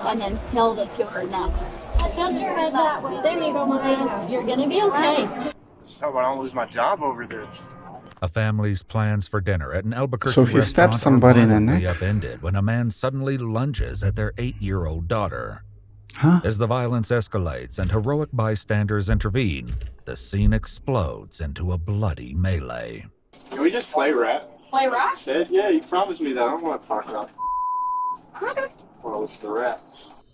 and then held it to her neck. Tilt your head that way. There you go, Mom. You're gonna be okay. Just hope I don't lose my job over this. A family's plans for dinner at an Albuquerque So he stabbed restaurant somebody are in the violently neck? upended when a man suddenly lunges at their 8-year-old daughter. Huh? As the violence escalates and heroic bystanders intervene, the scene explodes into a bloody melee. Can we just play rap? Play rock? Said, yeah, you promised me that. I don't want to talk about I want to listen to rap.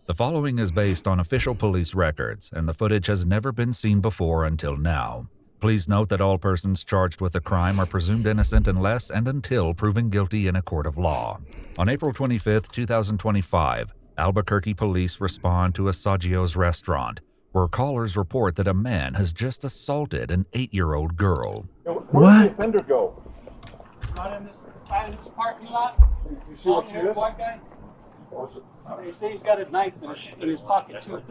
The following is based on official police records, and the footage has never been seen before until now. Please note that all persons charged with the crime are presumed innocent unless and until proven guilty in a court of law. On April 25, 2025, Albuquerque police respond to a Saggio's restaurant, where callers report that a man has just assaulted an 8-year-old girl. What? Did the offender go? Not in this side of this parking lot. You see what she is? White guy. You see, he's got a knife in his pocket too.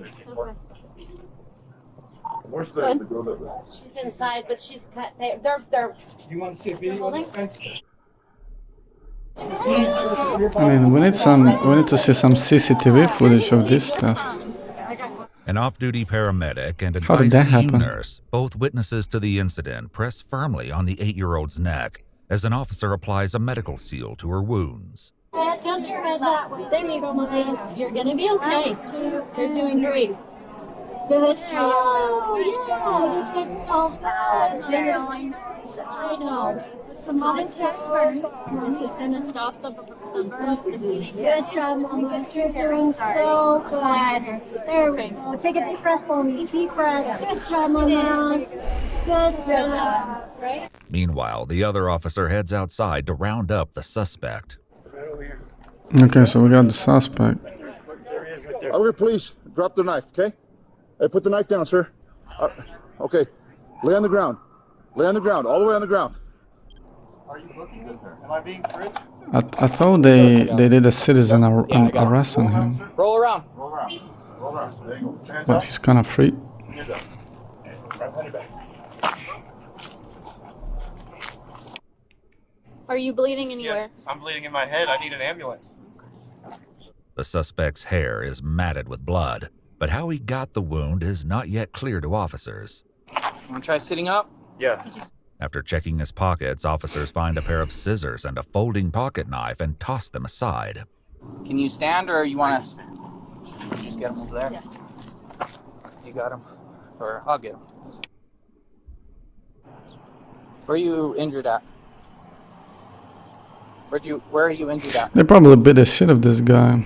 Where's the girl that was? She's inside, but she's cut. They're. You want to see a video of this guy? I mean, we need to see some CCTV footage of this stuff. An off-duty paramedic and an How did that ICU happen? nurse, both witnesses to the incident, press firmly on the 8-year-old's neck as an officer applies a medical seal to her wounds. Tilt your head that way. There you go, Mom. You're gonna be okay. You're doing great. Good job. Yeah, you did so good. I know. So Mom This is gonna stop the burn, the bleeding. Good job, Mama. You're doing so good. There we go. Take a deep breath for me. Deep breath. Good job, Mama. Good job. Right? Meanwhile, the other officer heads outside to round up the suspect. Okay, so we got the suspect. Over here, please. Drop the knife, okay? Hey, put the knife down, sir. Okay. Lay on the ground. Lay on the ground. All the way on the ground. Are you looking at her? Am I being frisked? I thought they did a citizen arrest on him, Roll around. Roll around. Roll around. There you go. Hands but up. he's kind of free. Hands up. Right behind your back. Are you bleeding anywhere? Yes, I'm bleeding in my head. I need an ambulance. The suspect's hair is matted with blood, but how he got the wound is not yet clear to officers. Want to try sitting up? Yeah. After checking his pockets, officers find a pair of scissors and a folding pocket knife and toss them aside. Can you stand, or you want to just get him over there? You got him, or I'll get him. Where are you injured at? Where are you injured at? They probably beat the shit of this guy.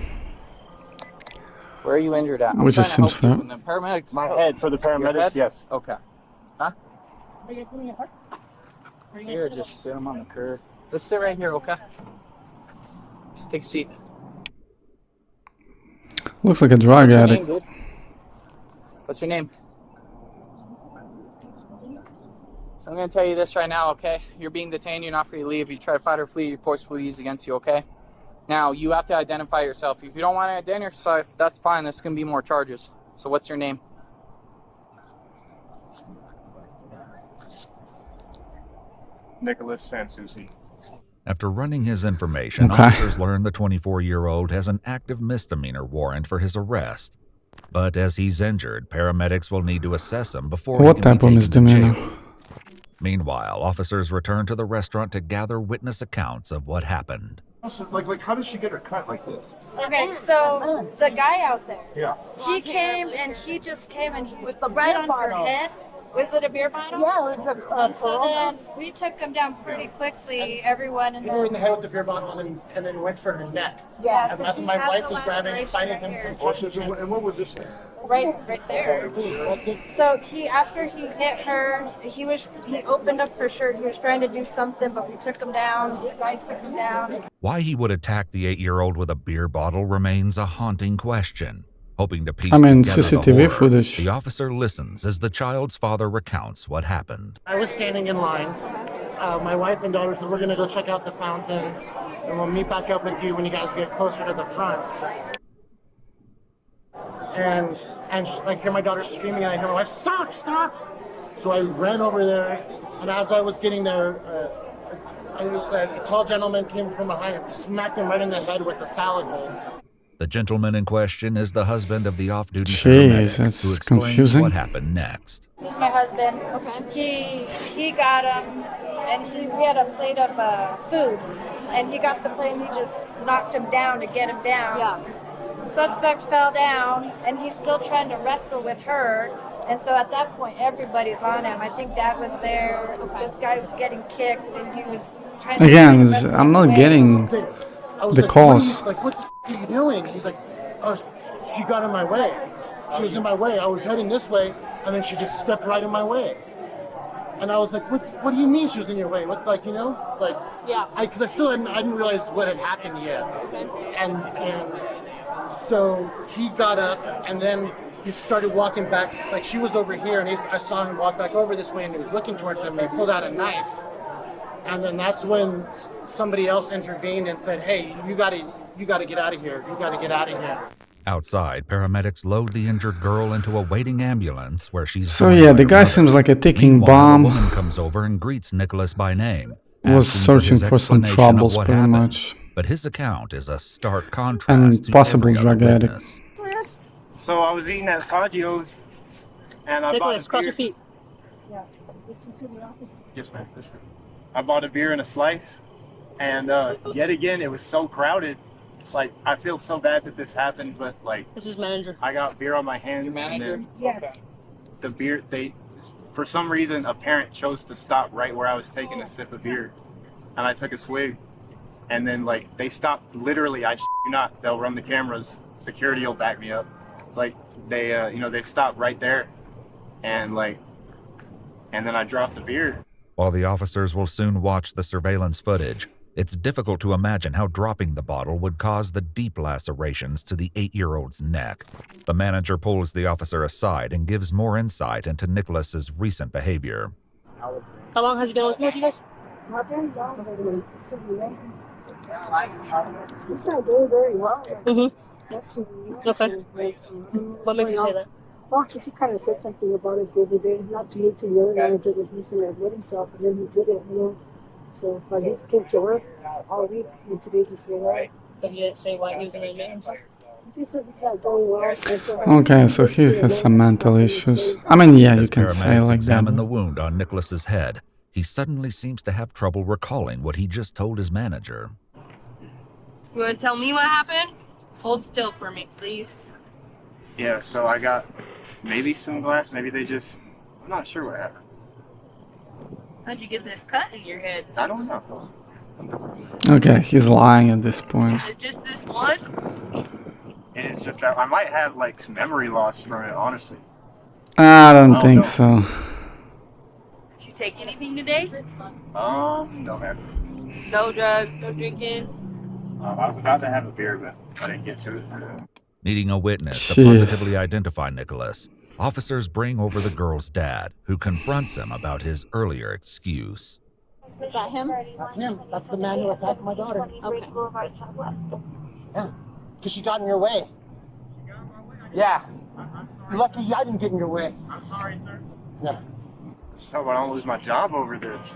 Where are you injured at? Which trying just to help seems you, fair. and the paramedics. My head for the Your paramedics, head? yes. Okay. Huh? Are you putting it apart? Here, just sit him on the curb. Let's sit right here, okay? Just take a seat. Looks like a drug What's your addict. name, dude? What's your name? So I'm going to tell you this right now, okay? You're being detained. You're not free to leave. If you try to fight or flee, force will be used against you, okay? Now, you have to identify yourself. If you don't want to identify yourself, that's fine. There's going to be more charges. So what's your name? Nicholas Sansusi. After running his information, Okay. officers learn the 24-year-old has an active misdemeanor warrant for his arrest. But as he's injured, paramedics will need to assess him before What he can type be of taken to misdemeanor? jail. Meanwhile, officers return to the restaurant to gather witness accounts of what happened. Also, like, how does she get her cut like this? Okay, so the guy out there, Yeah. he came and he just came and he with the right on her head. Was it a beer bottle? Yeah, it was a So then we took him down pretty quickly, everyone, and hit her in the then head with the beer bottle and then went for her neck. yeah, And so that's she when my has wife the was grabbing, laceration fighting right him here. from Oh, and what was this? right there. So after he hit her, he opened up her shirt. He was trying to do something, but we took him down. The guys took him down. Why he would attack the 8-year-old with a beer bottle remains a haunting question. Hoping to piece I mean, together CCTV the horror, footage. the officer listens as the child's father recounts what happened. I was standing in line. My wife and daughter said, we're going to go check out the fountain, and we'll meet back up with you when you guys get closer to the front. And I hear my daughter screaming, and I hear my wife, stop, stop! So I ran over there, and as I was getting there, a tall gentleman came from behind and smacked him right in the head with a salad bowl. The gentleman in question is the husband of the off-duty Jeez, paramedic, that's who explains confusing. what happened next. This is my husband. Okay. He got him, and we had a plate of food, and he got the plate and he just knocked him down to get him down. Yeah. Suspect fell down, and he's still trying to wrestle with her. And so at that point, everybody's on him. I think Dad was there. This guy was getting kicked, and he was trying to Again, wrestle I'm not away. getting I was the like, cause. What are you doing? He's like, oh, she got in my way. She was in my way. I was heading this way, and then she just stepped right in my way. And I was like, what do you mean she was in your way? What, like, you know, like, Yeah. because I didn't realize what had happened yet. And so he got up, and then he started walking back, like she was over here, and I saw him walk back over this way, and he was looking towards him, and he pulled out a knife. And then that's when somebody else intervened and said, hey, you gotta get out of here. You gotta get out of here. Outside, paramedics load the injured girl into a waiting ambulance where she's So joined yeah, by the her guy mother. seems like a ticking Meanwhile, bomb. a woman comes over and greets Nicholas by name, Was asking searching his for some explanation of troubles, what pretty happened. much. But his account is a stark And contrast to possible every other drug addict. witness. So I was eating at Fangio's, and I Nicholas, bought cross a your beer. feet. Yes, ma'am. I bought a beer and a slice, and yet again, it was so crowded. Like, I feel so bad that this happened, but like, This is manager. I got beer on my hands. Your manager? And Yes. then the beer, for some reason, a parent chose to stop right where I was taking a sip of beer, and I took a swig, and then like they stopped. Literally, I shit you not. They'll run the cameras. Security will back me up. It's like they, they stopped right there, and then I dropped the beer. While the officers will soon watch the surveillance footage, it's difficult to imagine how dropping the bottle would cause the deep lacerations to the 8-year-old's neck. The manager pulls the officer aside and gives more insight into Nicholas's recent behavior. How long has he been working with you guys? Not very long, several years. He's not doing very well. Mm-hmm. Not too Okay. What makes you say that? Well, because he kind of said something about it the other day, not to me, to the other manager, that he's going to admit himself, and then he did it, you know. So, but he's came to work all week, and 2 days is still right. But he didn't say why he was going to admit himself? He said he's not doing well. Okay, so he has some mental issues. I mean, yeah, you As can say paramedics like examine that. the wound on Nicholas's head, he suddenly seems to have trouble recalling what he just told his manager. You want to tell me what happened? Hold still for me, please. Yeah, so I got maybe some glass, maybe they just, I'm not sure what happened. How'd you get this cut in your head? I don't know. Okay, he's lying at this point. Is it just this one? And it's just that I might have like some memory loss from it, honestly. I don't Oh, think no. so. Did you take anything today? No, man. No drugs, no drinking. I was about to have a beer, but I didn't get to it. Needing a witness to Jeez. positively identify Nicholas, officers bring over the girl's dad, who confronts him about his earlier excuse. Is that him? That's him. That's the man who attacked my daughter. Okay. Yeah. Because she got in your way. Yeah. You're lucky I didn't get in your way. I'm sorry, sir. Yeah. Just hope I don't lose my job over this.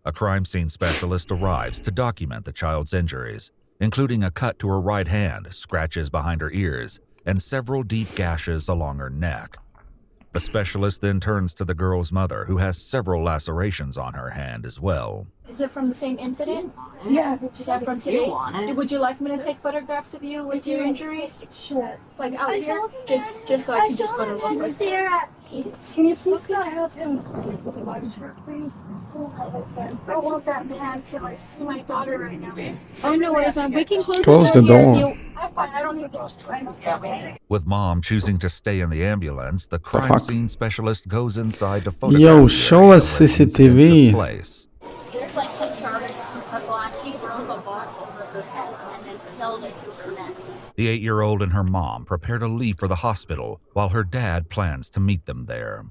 A crime scene specialist arrives to document the child's injuries, including a cut to her right hand, scratches behind her ears, and several deep gashes along her neck. The specialist then turns to the girl's mother, who has several lacerations on her hand as well. Is it from the same incident? Yeah. Is that from today? Would you like me to take photographs of you with your injuries? Sure. Like out here? Just so I can just photograph. stare at me. Can you please not have him? Please. I want that man to like see my daughter right now. Oh, no worries, ma'am. We can Close the door. here if you- I'm fine. I don't need to. With mom choosing to stay in the ambulance, the crime fuck? scene specialist goes inside to photograph Yo, the show area us where the incident CCTV. took place. There's like some shards of glass. He broke a bottle over her head and then held it to her neck. The 8-year-old and her mom prepare to leave for the hospital, while her dad plans to meet them there.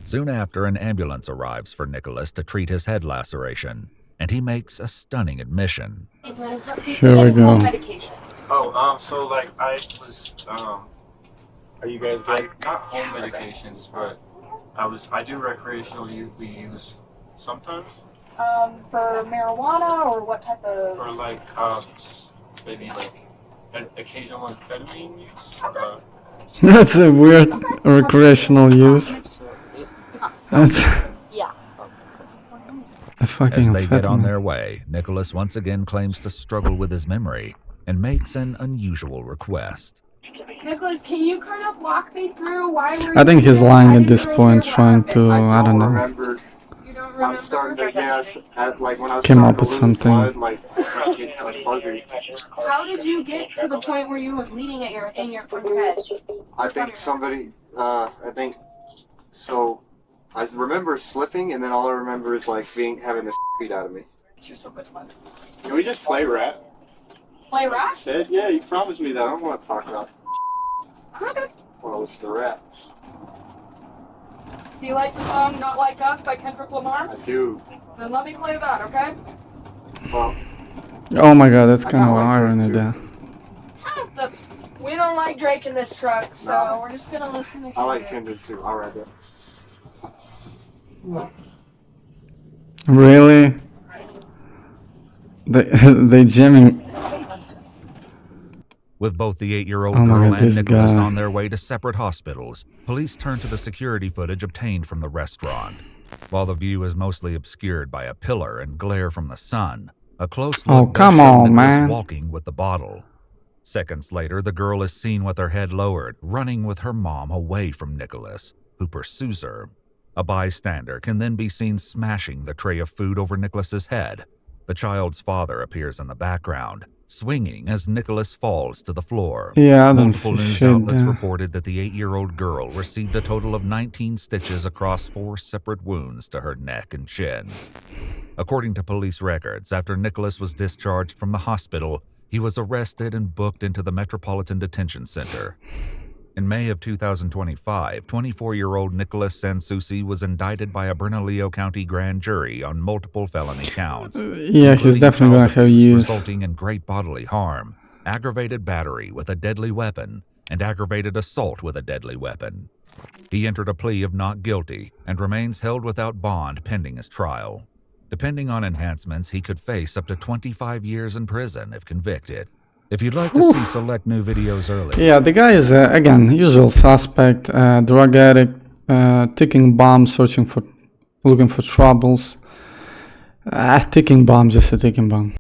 Soon after, an ambulance arrives for Nicholas to treat his head laceration, and he makes a stunning admission. Here we go. Oh, so like I was, Are you guys getting not home medications, but I do recreational use sometimes For marijuana or what type of? for like maybe like an occasional amphetamine use. That's a weird recreational use. That's Yeah. a fucking As they get on amphetamine. their way, Nicholas once again claims to struggle with his memory and makes an unusual request. Nicholas, can you kind of walk me through why were I think you he's here? lying Why at did this you point, enter trying that? to, I don't know, remember. You don't I'm remember? starting to guess at like when I was came starting up to with lose something. blood, like I get kind of fuzzy. How did you get to the point where you were bleeding at your from your head? I think somebody. I think so. I remember slipping, and then all I remember is like having the beat out of me. You're so much fun. Can we just play rap? Play rap? Said, yeah, you promised me that. I don't want to talk about. Well, listen to rap. Do you like the song "Not Like Us" by Kendrick Lamar? I do. Then let me play that, okay? Well, Oh my god, that's kind of irony there. We don't like Drake in this truck, so we're just gonna listen to. I like Kendrick too. I'll write that. Really? They jamming. With both the 8-year-old Oh my girl God, and this Nicholas guy. on their way to separate hospitals, police turn to the security footage obtained from the restaurant. While the view is mostly obscured by a pillar and glare from the sun, a close Oh, look does come show on, Nicholas man. walking with the bottle. Seconds later, the girl is seen with her head lowered, running with her mom away from Nicholas, who pursues her. A bystander can then be seen smashing the tray of food over Nicholas's head. The child's father appears in the background, swinging as Nicholas falls to the floor. Yeah, I don't Multiple see news shit outlets there. reported that the 8-year-old girl received a total of 19 stitches across 4 separate wounds to her neck and chin. According to police records, after Nicholas was discharged from the hospital, he was arrested and booked into the Metropolitan Detention Center. In May of 2025, 24-year-old Nicholas Sansusi was indicted by a Bernalillo County grand jury on multiple felony counts. Yeah, he's including definitely gonna child have abuse use. resulting in great bodily harm, aggravated battery with a deadly weapon, and aggravated assault with a deadly weapon. He entered a plea of not guilty and remains held without bond pending his trial. Depending on enhancements, he could face up to 25 years in prison if convicted. If you'd like to see select new videos early, Yeah, the guy is, again, usual suspect, drug addict, ticking bomb, looking for troubles. Ticking bomb, just a ticking bomb.